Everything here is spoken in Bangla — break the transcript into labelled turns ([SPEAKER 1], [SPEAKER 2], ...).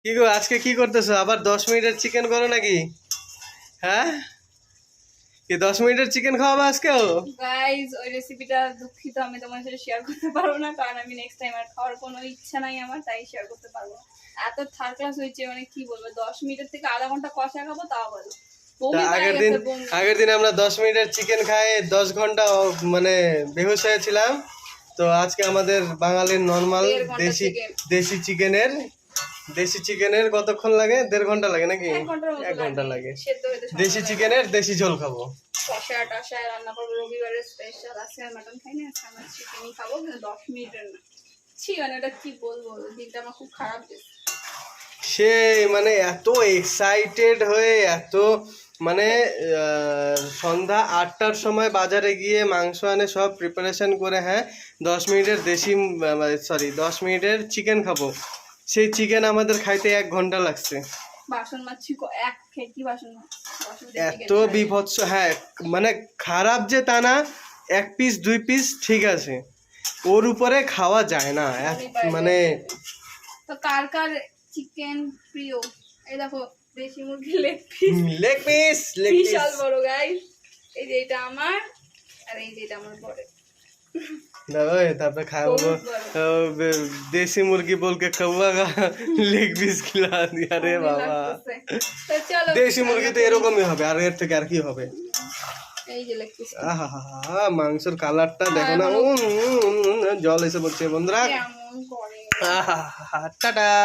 [SPEAKER 1] কি গো আজকে কি করতেছো? আবার 10 মিনিটের চিকেন করো নাকি? হ্যাঁ, কি 10 মিনিটের চিকেন খাওয়াবে আজকেও?
[SPEAKER 2] গাইস, ওই রেসিপিটা দুঃখিত আমি তোমার সাথে শেয়ার করতে পারবো না, কারণ আমি নেক্সট টাইম আর খাওয়ার কোনো ইচ্ছা নাই আমার, তাই শেয়ার করতে পারবো না। এত থার্ড ক্লাস হয়েছে, মানে কি বলবো, 10 মিনিটের থেকে আধা ঘন্টা কষা খাবো তাও বলো।
[SPEAKER 1] তা আগের দিন আমরা 10 মিনিটের চিকেন খাই 10 ঘন্টা মানে বেহুশ হয়েছিলাম। তো আজকে আমাদের বাঙালির নর্মাল
[SPEAKER 2] 1.5 ঘন্টা
[SPEAKER 1] দেশি
[SPEAKER 2] chicken।
[SPEAKER 1] দেশি চিকেনের কতক্ষণ লাগে? 1.5 ঘন্টা লাগে নাকি? 1 ঘন্টা লাগে।
[SPEAKER 2] সেদ্ধ হতে সময়
[SPEAKER 1] দেশি
[SPEAKER 2] লাগে।
[SPEAKER 1] চিকেনের দেশি ঝোল খাবো।
[SPEAKER 2] কষা টষায় রান্না করবো, রবিবারের স্পেশাল। আজকে আর মাটন খাই না, আজকে আমরা চিকেনই খাবো, কিন্তু 10 মিনিটের না। ছি, মানে ওটা কি বলবো, দিনটা আমার খুব খারাপ গেছে।
[SPEAKER 1] সে মানে এত এক্সাইটেড হয়ে এত মানে সন্ধ্যা 8টার সময় বাজারে গিয়ে মাংস আনে, সব প্রিপারেশন করে, হ্যাঁ 10 মিনিটের সরি 10 মিনিটের চিকেন খাবো। সেই চিকেন আমাদের খাইতে 1 ঘন্টা লাগছে।
[SPEAKER 2] বাসন মাজছি, এক খেটি বাসন মাজছি।
[SPEAKER 1] এত বিভৎস, হ্যাঁ মানে খারাপ যে তা না, 1 পিস 2 পিস ঠিক আছে, ওর উপরে খাওয়া যায় না মানে।
[SPEAKER 2] তো কার কার চিকেন প্রিয়? এই দেখো দেশি মুরগির লেগ পিস,
[SPEAKER 1] লেগ পিস
[SPEAKER 2] বিশাল বড় গাইস। এই যে এটা আমার, আর এই যে এটা আমার বড়।
[SPEAKER 1] তারপরে খাবো देसी मुर्गी बोल के कौवा लेग পিস খিলা দিয়া রে বাবা।
[SPEAKER 2] তো চলো,
[SPEAKER 1] দেশি মুরগি তো এরকমই হবে, আর এর থেকে আর কি হবে?
[SPEAKER 2] এই যে লেগ পিস।
[SPEAKER 1] আহা, মাংসের কালারটা দেখো না, জল এসে পড়ছে বন্ধুরা।
[SPEAKER 2] কেমন করে
[SPEAKER 1] আহা, টাটা।